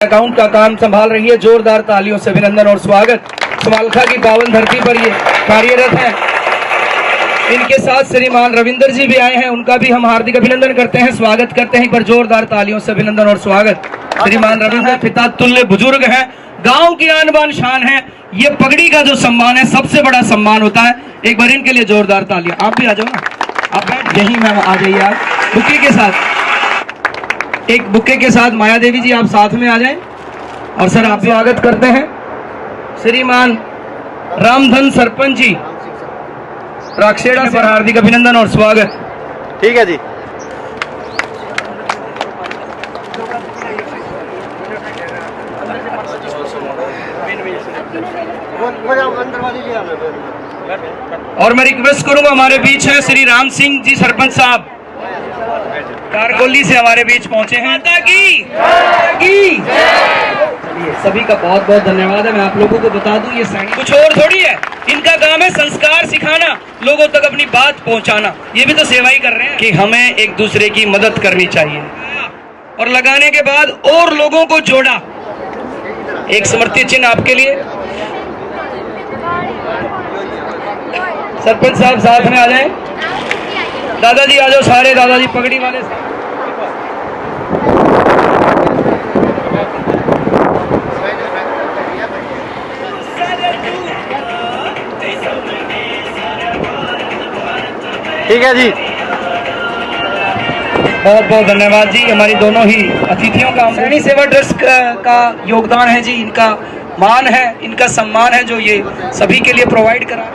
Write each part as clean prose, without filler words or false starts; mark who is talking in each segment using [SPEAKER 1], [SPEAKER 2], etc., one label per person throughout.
[SPEAKER 1] Account का काम संभाल रही है। जोरदार तालियों से अभिनंदन और स्वागत। समालखा की पावन धरती पर ये कार्यरत हैं। इनके साथ श्रीमान रविंदर जी भी आए हैं, उनका भी हम हार्दिक अभिनंदन करते हैं, स्वागत करते हैं। पर जोरदार तालियों से अभिनंदन और स्वागत। श्रीमान रविंदर पिता तुल्य बुजुर्ग हैं, गांव की आन बान शान है। ये पगड़ी का जो सम्मान है सबसे बड़ा सम्मान होता है। एक बार इनके लिए जोरदार तालियां। आप भी आ जाओ ना, आप बैठ यही मैम आ जाइए। आप बुके के साथ, एक बुके के साथ माया देवी जी आप साथ में आ जाएं। और सर आप स्वागत करते हैं श्रीमान रामधन सरपंच जी राक्षेड़ा से, हार्दिक अभिनंदन और स्वागत।
[SPEAKER 2] ठीक है जी।
[SPEAKER 1] और मैं रिक्वेस्ट करूंगा, हमारे बीच है श्री राम सिंह जी सरपंच साहब, कारकोली से हमारे बीच पहुंचे हैं। माता की चलिए, सभी का बहुत बहुत धन्यवाद है। मैं आप लोगों को बता दूं, ये सैनिक कुछ और थोड़ी है, इनका काम है संस्कार सिखाना, लोगों तक अपनी बात पहुंचाना। ये भी तो सेवा ही कर रहे हैं कि हमें एक दूसरे की मदद करनी चाहिए। और लगाने के बाद और लोगों को जोड़ा। एक स्मृति चिन्ह आपके लिए। सरपंच साहब साथ में आ जाएं। दादाजी आ जाओ, सारे दादाजी पगड़ी वाले।
[SPEAKER 2] ठीक है जी,
[SPEAKER 1] बहुत बहुत धन्यवाद जी। हमारी दोनों ही अतिथियों का सैनिक सेवा ट्रस्ट का योगदान है जी, इनका मान है, इनका सम्मान है जो ये सभी के लिए प्रोवाइड करा।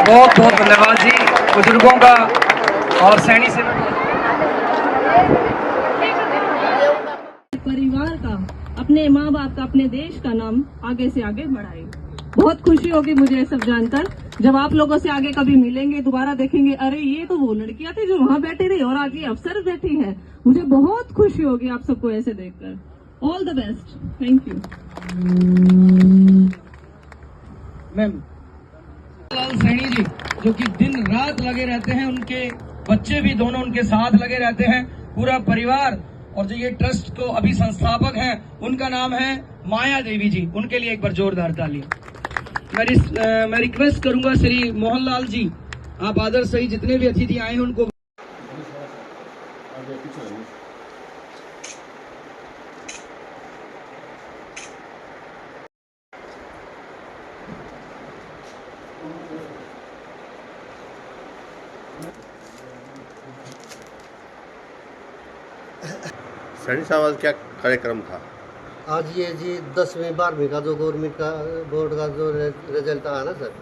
[SPEAKER 1] बहुत बहुत धन्यवाद जी बुजुर्गों का और सैनिक सेवा
[SPEAKER 3] परिवार का, अपने माँ बाप का, अपने देश का नाम आगे से आगे बढ़ाए। बहुत खुशी होगी मुझे ये सब जानकर। जब आप लोगों से आगे कभी मिलेंगे, दोबारा देखेंगे, अरे ये तो वो लड़कियां थी जो वहाँ बैठी रही और आज ये अफसर बैठी है। मुझे बहुत खुशी होगी आप सबको ऐसे देखकर। All the best, thank you
[SPEAKER 1] ma'am. Lal Saini ji जो कि दिन रात लगे रहते हैं, उनके बच्चे भी दोनों उनके साथ लगे रहते हैं, पूरा परिवार। और जो ये ट्रस्ट को अभी संस्थापक हैं, उनका नाम है माया देवी जी। उनके लिए एक बार जोरदार ताली। मैं रिक्वेस्ट करूंगा श्री मोहनलाल जी, आप आदर सही जितने भी अतिथि आए हैं उनको।
[SPEAKER 2] सैनिक साहब आज क्या कार्यक्रम था?
[SPEAKER 4] आज ये जी 10वीं 12वीं का जो गवर्नमेंट का बोर्ड का जो रिजल्ट आया ना सर,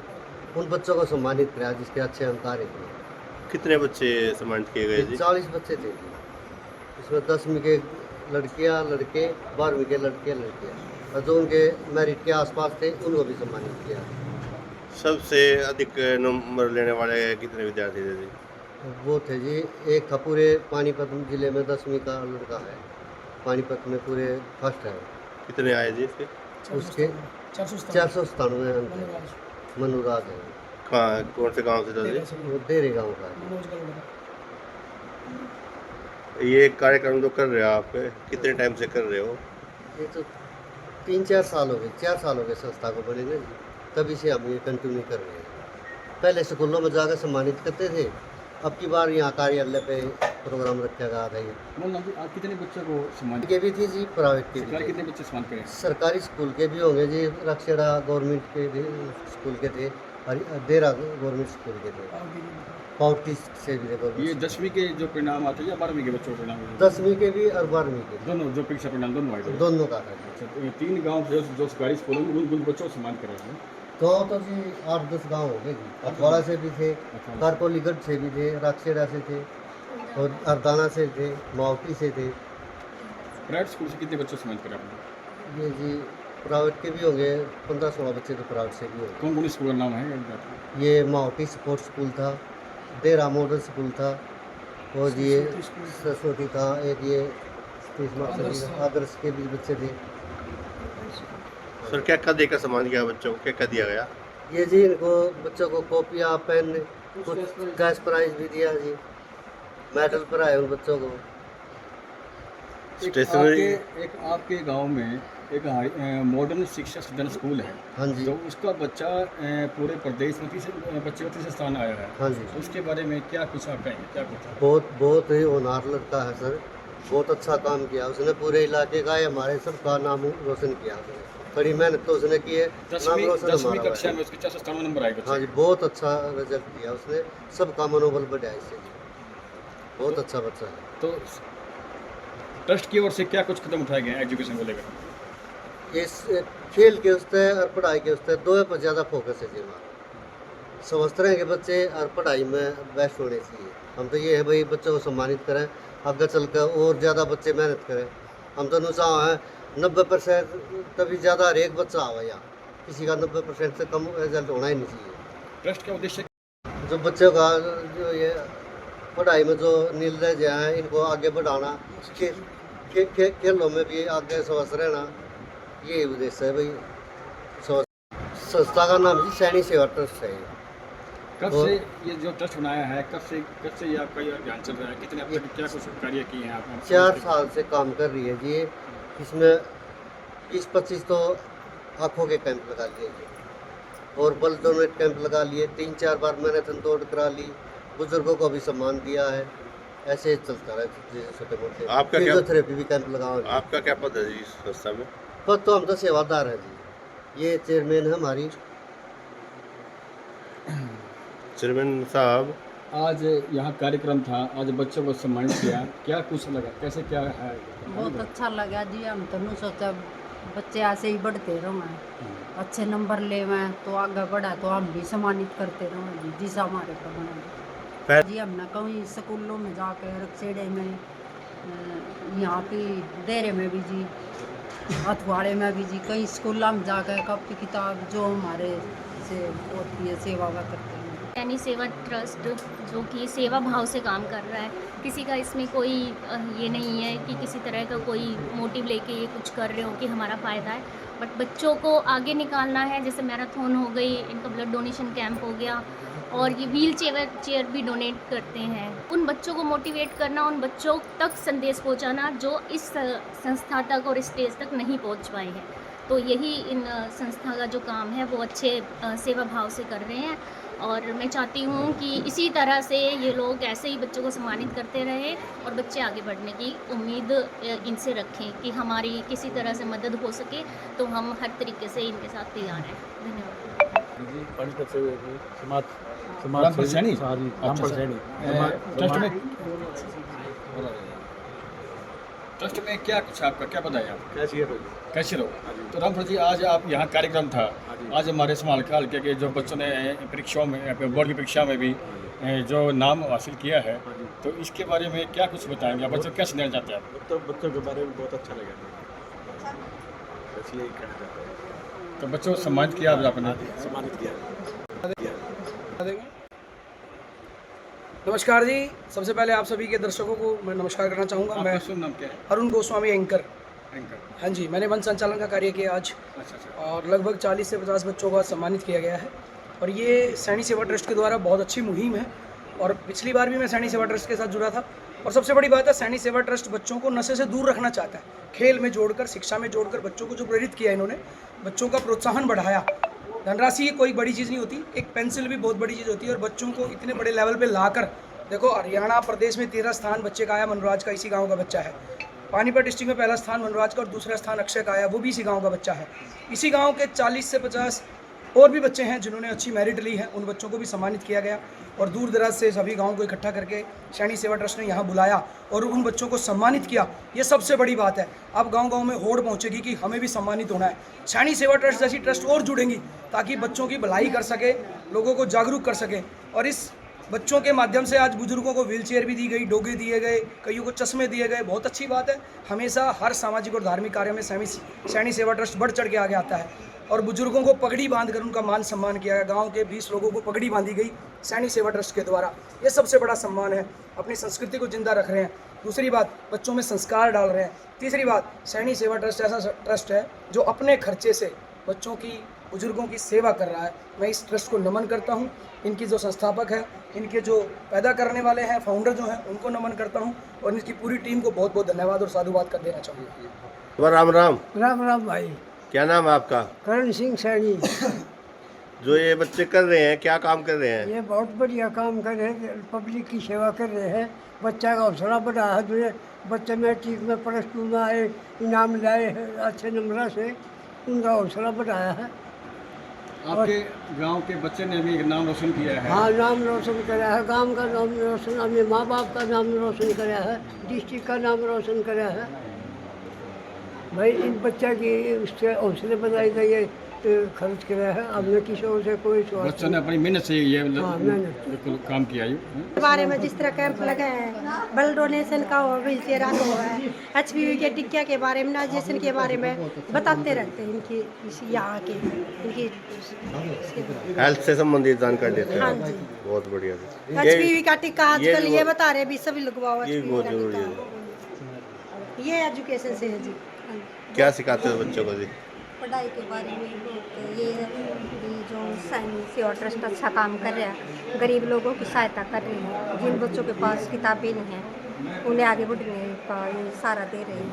[SPEAKER 4] उन बच्चों को सम्मानित किया जिसके अच्छे अंक आ रहे थे।
[SPEAKER 2] कितने बच्चे सम्मानित किए गए जी?
[SPEAKER 4] 40 बच्चे थे इसमें। 10वीं के लड़कियां, लड़के, 12वीं के लड़के, लड़कियां, और जो उनके मेरिट के आसपास थे उनको भी सम्मानित किया।
[SPEAKER 2] सबसे अधिक नंबर लेने वाले कितने विद्यार्थी थे जी?
[SPEAKER 4] वो थे जी, एक था पूरे पानीपत जिले में 10वीं का लड़का है, पानीपत में पूरे फर्स्ट है।
[SPEAKER 2] कितने आए जी इसके?
[SPEAKER 4] उसके 497 अंक है। मनुराज है।
[SPEAKER 2] कहाँ, कौन से गांव से था जी?
[SPEAKER 4] वो देरे गाँव का है।
[SPEAKER 2] ये कार्यक्रम जो कर रहे हो आप, कितने टाइम से कर रहे हो?
[SPEAKER 4] ये तो 3-4 साल हो गए, 4 साल हो गए संस्था को बने ना जी, तभी से हम ये कंटिन्यू कर रहे हैं। पहले स्कूलों में जाकर सम्मानित करते थे, अब की बार यहाँ कार्यालय पे प्रोग्राम रखा गया था। ये
[SPEAKER 5] आप कितने बच्चों को सम्मान
[SPEAKER 4] के भी थी जी, प्राइवेट के भी थे।
[SPEAKER 5] कितने बच्चे सम्मान करें?
[SPEAKER 4] सरकारी स्कूल के भी होंगे जी, रक्षेड़ा गवर्नमेंट के भी स्कूल के थे और देरा गवर्नमेंट स्कूल के थे, पाउटी से भी थे।
[SPEAKER 5] ये 10वीं के जो परिणाम आते हैं या 12वीं के बच्चों के परिणाम?
[SPEAKER 4] 10वीं के भी और 12वीं के
[SPEAKER 5] दोनों जो परीक्षा परिणाम दोनों आए थे?
[SPEAKER 4] दोनों का था।
[SPEAKER 5] अच्छा, तो ये 3 गाँव जो सरकारी स्कूल हैं उन बच्चों को सम्मान कर रहे हैं?
[SPEAKER 4] गाँव तो जी 8-10 गाँव हो गए जी। अखवाड़ा से भी थे, कारकोलीगढ़ से भी थे, राक्षेड़ा से थे, और अरदाना से थे, मावटी से थे।
[SPEAKER 5] प्राइवेट स्कूल से कितने बच्चे सम्मान करें आपने?
[SPEAKER 4] ये जी प्राइवेट के भी होंगे 15-16 बच्चे तो प्राइवेट से भी होंगे।
[SPEAKER 5] कौन कौन स्कूल का नाम है?
[SPEAKER 4] ये मावटी स्पोर्ट्स स्कूल था, देरा मॉडल स्कूल था, और ये सरस्वती था, एक ये आदर्श के भी बच्चे थे।
[SPEAKER 2] सर क्या क्या देकर सम्मान किया बच्चों को, क्या क्या दिया गया?
[SPEAKER 4] ये जी इनको बच्चों को कॉपियाँ, पेन, कुछ कैश प्राइज भी दिया जी, मेडल पर आए उन बच्चों को।
[SPEAKER 2] स्टेशनरी
[SPEAKER 5] एक आपके गांव में एक मॉडर्न शिक्षा सदन स्कूल है।
[SPEAKER 4] हाँ जी,
[SPEAKER 5] तो उसका बच्चा पूरे प्रदेश में बच्चे का तीसरा स्थान आया है।
[SPEAKER 4] हाँ जी,
[SPEAKER 5] तो उसके बारे में क्या कुछ आप कहेंगे, क्या कुछ?
[SPEAKER 4] बहुत ही होनहार लड़का है सर, बहुत अच्छा काम किया उसने, पूरे इलाके का हमारे सबका नाम रोशन किया उसने, बड़ी मेहनत तो उसने की है, नाम रोशन
[SPEAKER 5] 10वीं
[SPEAKER 4] हमारा
[SPEAKER 5] कक्षा
[SPEAKER 4] हुआ
[SPEAKER 5] में
[SPEAKER 4] है।
[SPEAKER 5] उसके 497 नंबर आए बच्चे।
[SPEAKER 4] हाँ जी, बहुत अच्छा रिजल्ट दिया उसने, सबका मनोबल बढ़ाया इससे जी, बहुत अच्छा बच्चा है।
[SPEAKER 5] तो ट्रस्ट की ओर से क्या कुछ कदम उठाए गए हैं एजुकेशन को लेकर?
[SPEAKER 4] ये खेल के उससे और पढ़ाई के उससे दो पर ज़्यादा फोकस है जी हमारा। समझते रहे कि बच्चे और पढ़ाई में बेस्ट होने चाहिए। हम तो ये है भाई बच्चों को सम्मानित करें, आगे चल कर और ज़्यादा बच्चे मेहनत करें। हम तो नुसा हैं 90% तभी ज़्यादा हर एक बच्चा आवा यहाँ, किसी का 90% से कम रिजल्ट होना ही नहीं चाहिए।
[SPEAKER 5] ट्रस्ट का उद्देश्य
[SPEAKER 4] जो बच्चों का जो ये पढ़ाई में जो नील रह जाए इनको आगे बढ़ाना, खेलों में भी आगे स्वस्थ रहना, ये उद्देश्य है भाई। संस्था का नाम जी सैनिक सेवा ट्रस्ट है।
[SPEAKER 5] कब से ये जो ट्रस्ट बनाया है, कब से ये आपका ये अभियान चल रहा है? कितने अब तक क्या कुछ कार्य किए हैं आपने?
[SPEAKER 4] 4 साल से काम कर रही है जी। इसमें 20-25 तो आँखों के कैंप लगा लिए जी, और ब्लड डोनेट कैंप लगा लिए, 3-4 बार मैराथन दौड़ करा ली, बुजुर्गों को भी सम्मान दिया है। ऐसे चलता रहा जैसे छोटे मोटे।
[SPEAKER 2] आपका क्या-
[SPEAKER 4] फिजियोथेरेपी भी कैंप लगाओ।
[SPEAKER 2] आपका क्या पद है जी इस संस्था में?
[SPEAKER 4] पद तो हम तो सेवादार है जी, ये चेयरमैन है हमारी।
[SPEAKER 2] चेयरमैन साहब,
[SPEAKER 5] आज यहाँ कार्यक्रम था, आज बच्चों को सम्मानित किया, क्या कुछ लगा, कैसे क्या है?
[SPEAKER 6] बहुत अच्छा लगा जी। हम तो नहीं सोचा बच्चे ऐसे ही बढ़ते रहो, अच्छे नंबर ले मैं तो आगे बढ़ा तो हम भी सम्मानित करते रहो जी, जिस हमारे को बना जी। हमने कहीं स्कूलों में जाकर रक्सेड़े में, यहाँ की देरे में भी जी, अथवाड़े में भी जी, कई स्कूलों में जाकर कॉपी किताब जो हमारे से होती है सेवा वा करते हैं।
[SPEAKER 7] सैनिक सेवा ट्रस्ट जो कि सेवा भाव से काम कर रहा है, किसी का इसमें कोई ये नहीं है कि किसी तरह का कोई मोटिव लेके ये कुछ कर रहे हो कि हमारा फ़ायदा है, बट बच्चों को आगे निकालना है। जैसे मैराथन हो गई, इनका ब्लड डोनेशन कैंप हो गया, और ये व्हील चेयर भी डोनेट करते हैं। उन बच्चों को मोटिवेट करना, उन बच्चों तक संदेश पहुंचाना जो इस संस्था तक और स्टेज तक नहीं पहुंच पाए हैं। तो यही इन संस्था का जो काम है वो अच्छे सेवा भाव से कर रहे हैं, और मैं चाहती हूँ कि इसी तरह से ये लोग ऐसे ही बच्चों को सम्मानित करते रहें और बच्चे आगे बढ़ने की उम्मीद इनसे रखें कि हमारी किसी तरह से मदद हो सके, तो हम हर तरीके से इनके साथ तैयार हैं। धन्यवाद।
[SPEAKER 5] ट्रस्ट में क्या कुछ आपका क्या बताया आप? कैसे रहो? तो रामपुर जी, आज आप यहाँ कार्यक्रम था, आज हमारे समालखा हल्के के जो बच्चों ने परीक्षाओं में, बोर्ड की परीक्षा में भी जो नाम हासिल किया है, तो इसके बारे में क्या कुछ बताएंगे आप? बच्चों को क्या सुनना चाहते हैं आप?
[SPEAKER 8] तो बच्चों के बारे में बहुत अच्छा लगा, इसलिए ही कहना चाहते हैं।
[SPEAKER 5] तो बच्चों को सम्मानित किया आपने?
[SPEAKER 8] सम्मानित किया।
[SPEAKER 1] नमस्कार जी, सबसे पहले आप सभी के दर्शकों को मैं नमस्कार करना चाहूँगा। मैं
[SPEAKER 5] आपका शुभ नाम क्या है?
[SPEAKER 1] अरुण गोस्वामी, एंकर।
[SPEAKER 5] एंकर।
[SPEAKER 1] हाँ जी, मैंने वन संचालन का कार्य किया आज,
[SPEAKER 5] अच्छा।
[SPEAKER 1] और लगभग 40 से 50 बच्चों को सम्मानित किया गया है। और ये सैनिक सेवा ट्रस्ट के द्वारा बहुत अच्छी मुहिम है, और पिछली बार भी मैं सैनिक सेवा ट्रस्ट के साथ जुड़ा था। और सबसे बड़ी बात है, सैनिक सेवा ट्रस्ट बच्चों को नशे से दूर रखना चाहता है, खेल में जोड़कर, शिक्षा में जोड़कर बच्चों को जो प्रेरित किया इन्होंने, बच्चों का प्रोत्साहन बढ़ाया। धनराशि कोई बड़ी चीज़ नहीं होती, एक पेंसिल भी बहुत बड़ी चीज़ होती है, और बच्चों को इतने बड़े लेवल पे लाकर, देखो हरियाणा प्रदेश में 13 स्थान बच्चे का आया, मनराज का इसी गांव का बच्चा है। पानीपत डिस्ट्रिक्ट में पहला स्थान मनराज का, और दूसरा स्थान अक्षय का आया, वो भी इसी गांव का बच्चा है। इसी गांव के 40 से 50 और भी बच्चे हैं जिन्होंने अच्छी मेरिट ली है, उन बच्चों को भी सम्मानित किया गया। और दूर दराज से सभी गाँव को इकट्ठा करके सैनिक सेवा ट्रस्ट ने यहाँ बुलाया और उन बच्चों को सम्मानित किया। ये सबसे बड़ी बात है। अब गांव-गांव में होड़ पहुँचेगी कि हमें भी सम्मानित होना है। सैनिक सेवा ट्रस्ट जैसी ट्रस्ट और जुड़ेंगी ताकि बच्चों की भलाई कर सके, लोगों को जागरूक कर सके। और इस बच्चों के माध्यम से आज बुजुर्गों को व्हीलचेयर भी दी गई, डोगे दिए गए, कईयों को चश्मे दिए गए। बहुत अच्छी बात है। हमेशा हर सामाजिक और धार्मिक कार्यों में सैनिक सेवा ट्रस्ट बढ़ चढ़ के आगे आता है। और बुजुर्गों को पगड़ी बांधकर उनका मान सम्मान किया गया। गांव के 20 लोगों को पगड़ी बांधी गई सैनिक सेवा ट्रस्ट के द्वारा। ये सबसे बड़ा सम्मान है, अपनी संस्कृति को जिंदा रख रहे हैं। दूसरी बात, बच्चों में संस्कार डाल रहे हैं। तीसरी बात, सैनिक सेवा ट्रस्ट ऐसा ट्रस्ट है जो अपने खर्चे से बच्चों की, बुजुर्गों की सेवा कर रहा है। मैं इस ट्रस्ट को नमन करता हूँ। इनकी जो संस्थापक है, इनके जो पैदा करने वाले हैं, फाउंडर जो हैं, उनको नमन करता हूँ और इनकी पूरी टीम को बहुत बहुत धन्यवाद और साधुवाद कर देना चाहूँगा।
[SPEAKER 2] राम राम।
[SPEAKER 9] राम राम भाई।
[SPEAKER 2] क्या नाम है आपका?
[SPEAKER 9] करण सिंह सैनी।
[SPEAKER 2] जो ये बच्चे कर रहे हैं, क्या काम कर रहे हैं?
[SPEAKER 9] ये बहुत बढ़िया काम कर रहे हैं, पब्लिक की सेवा कर रहे हैं। बच्चा का हौसला बढ़ा है। जो बच्चे मैट्रिक में +2 में आए, इनाम लाए हैं अच्छे नंबर से, उनका हौसला बढ़ाया है।
[SPEAKER 5] आपके गांव के बच्चे ने भी नाम रोशन किया है।
[SPEAKER 9] हाँ, नाम रोशन कराया है, गांव का नाम रोशन, अपने माँ बाप का नाम रोशन कराया है, डिस्ट्रिक्ट का नाम रोशन कराया है। भाई इन बच्चा की उससे हौसले बढ़ाई गई है, खर्च कराया है। हमने किसी और से कोई
[SPEAKER 5] बच्चों ने अपनी मेहनत से ये
[SPEAKER 9] मेहनत
[SPEAKER 5] काम किया।
[SPEAKER 10] के बारे में जिस तरह कैंप लगे हैं, ब्लड डोनेशन का हो, व्हीलचेयर का हुआ है, HPV के टिक्किया के बारे में, इम्यूनाइजेशन के बारे में बताते रहते हैं। इनकी यहाँ के इनकी
[SPEAKER 2] हेल्थ से संबंधित जानकारी देते हैं।
[SPEAKER 10] हाँ जी,
[SPEAKER 2] बहुत बढ़िया।
[SPEAKER 10] HPV का टिक्का आजकल ये बता रहे भी सभी लगवाओ।
[SPEAKER 2] ये बहुत जरूरी है।
[SPEAKER 10] ये एजुकेशन से है जी।
[SPEAKER 2] क्या सिखाते हो बच्चों को जी?
[SPEAKER 11] पढ़ाई के बारे में ये जो सैनिक सेवा ट्रस्ट अच्छा काम कर रहा है, गरीब लोगों की सहायता कर रही है। जिन बच्चों के पास किताबें नहीं हैं उन्हें आगे बढ़ने का ये सहारा दे रहे हैं।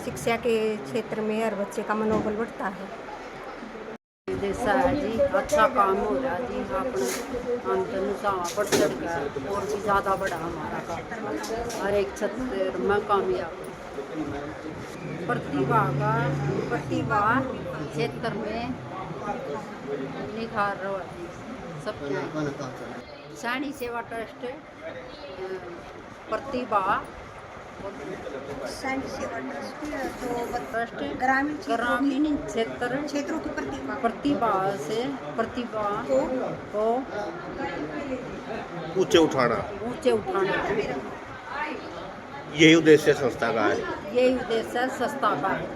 [SPEAKER 11] शिक्षा के क्षेत्र में हर बच्चे का मनोबल बढ़ता है।
[SPEAKER 6] जैसा है जी, अच्छा काम हो रहा है जी। अपने आमदन बढ़ चढ़ गया और भी ज़्यादा बढ़ा हमारा काम, हर एक क्षेत्र में कामयाब। प्रतिभा क्षेत्र में निखार सब सैनिक सेवा ट्रस्ट प्रतिभा
[SPEAKER 10] सैनिक सेवा ट्रस्ट जो
[SPEAKER 6] ग्रामीण क्षेत्रों
[SPEAKER 10] की
[SPEAKER 6] प्रतिभा से प्रतिभा को
[SPEAKER 2] ऊंचे उठाना, यही उद्देश्य संस्था का है।
[SPEAKER 6] यही उद्देश्य संस्था का है।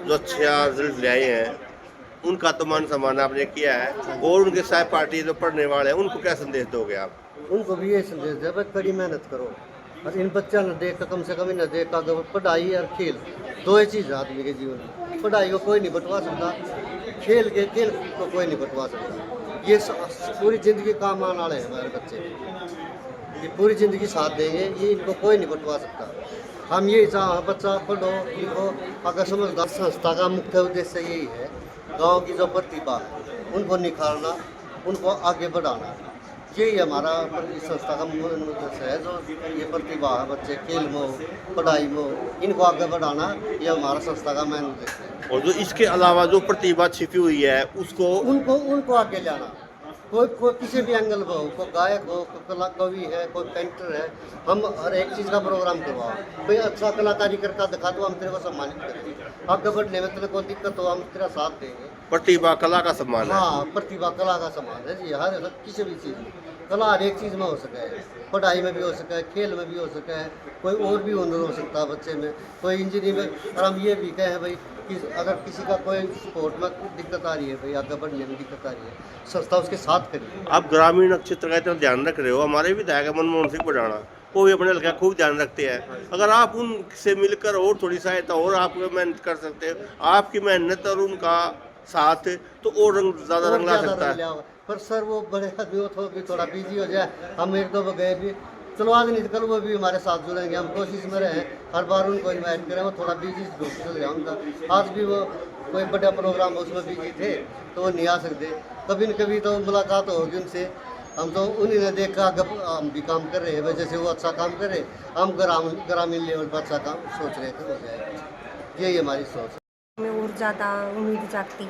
[SPEAKER 2] जो अच्छा रिजल्ट ले आए हैं उनका तो मान सम्मान आपने किया है, और उनके सहपाठी जो पढ़ने वाले हैं उनको क्या संदेश दोगे आप?
[SPEAKER 4] उनको भी ये संदेश दे, भाई कड़ी मेहनत करो और इन बच्चा न देख कम से कम न देख का पढ़ाई और खेल, दो ही चीज़ आदमी के जीवन में। पढ़ाई को कोई नहीं बटवा सकता, खेल को कोई नहीं बटवा सकता। ये पूरी ज़िंदगी काम आने वाले हैं हमारे बच्चे, ये पूरी ज़िंदगी साथ देंगे, ये इनको कोई नहीं बटवा सकता। हम यही चाह बच्चा पढ़ो लिखो, अगर समझदार। संस्था का मुख्य उद्देश्य यही है, गांव की जो प्रतिभा उनको निखारना, उनको आगे बढ़ाना, यही हमारा इस संस्था का मूल उद्देश्य है। जो ये प्रतिभा है, बच्चे खेल में हो, पढ़ाई में हो, इनको आगे बढ़ाना, ये हमारा संस्था का मेन उद्देश्य है।
[SPEAKER 2] और जो इसके अलावा जो प्रतिभा छिपी हुई है उसको
[SPEAKER 4] उनको आगे लाना। कोई किसी भी एंगल में हो, कोई गायक हो, कोई कला कवि है, कोई पेंटर है, हम हर एक चीज़ का प्रोग्राम करवाओ। भाई अच्छा कलाकारी करके दिखा तो हम तेरे को सम्मानित करेंगे। आगे बढ़ने में तेरे को दिक्कत हो, हम तेरा साथ देंगे।
[SPEAKER 2] प्रतिभा कला का सम्मान है।
[SPEAKER 4] हाँ, प्रतिभा कला का सम्मान है जी। हर किसी भी चीज़ में कला हर एक चीज़ में हो सके, पढ़ाई में भी हो सके, खेल में भी हो सके, कोई और भी हुनर हो सकता है बच्चे में, कोई इंजीनियरिंग में। और हम ये भी कहें भाई कि अगर किसी का कोई स्पोर्ट में दिक्कत आ रही है, भाई आगे बढ़ने में दिक्कत आ रही है, संस्था उसके साथ करिए।
[SPEAKER 2] आप ग्रामीण क्षेत्र का इतना ध्यान रख रहे हो, हमारे विधायक मनमोहन सिंह बढ़ाना वो भी अपने हल्का खूब ध्यान रखते हैं। अगर आप उनसे मिलकर और थोड़ी सहायता और आप मेहनत कर सकते हो, आपकी मेहनत और उनका साथ, तो और ज़्यादा रंग ला सकता है।
[SPEAKER 4] पर सर वो बड़े आदमी हो भी थोड़ा बिजी हो जाए, हम एक दो गए भी, चलो आज नहीं कल वो भी हमारे साथ जुड़ेंगे। हम कोशिश में रहे, हर बार उनको इन्वाइट करें। वो थोड़ा बिजी चल रहा उनका, आज भी वो कोई बड़ा प्रोग्राम उसमें बिजी थे तो वो नहीं आ सकते। कभी न कभी तो मुलाकात होगी उनसे। हम तो उन्हीं ने देखा हम भी काम कर रहे हैं, जैसे वो अच्छा काम कर रहे, हम ग्रामीण लेवल पर अच्छा काम सोच रहे थे, हो जाएगा। यही हमारी सोच
[SPEAKER 11] में और ज़्यादा उम्मीद जागती,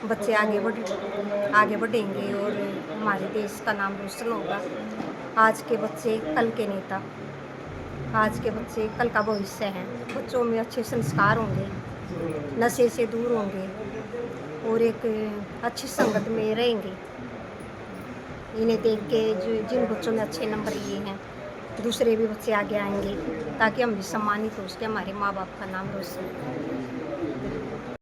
[SPEAKER 11] बच्चे आगे बढ़ेंगे और हमारे देश का नाम रोशन होगा। आज के बच्चे कल के नेता, आज के बच्चे कल का भविष्य हैं। बच्चों में अच्छे संस्कार होंगे, नशे से दूर होंगे और एक अच्छी संगत में रहेंगे। इन्हें देख के जो जिन बच्चों ने अच्छे नंबर लिए हैं दूसरे भी बच्चे आगे आएंगे ताकि हम भी सम्मानित हो सके, हमारे माँ बाप का नाम रोशन हो।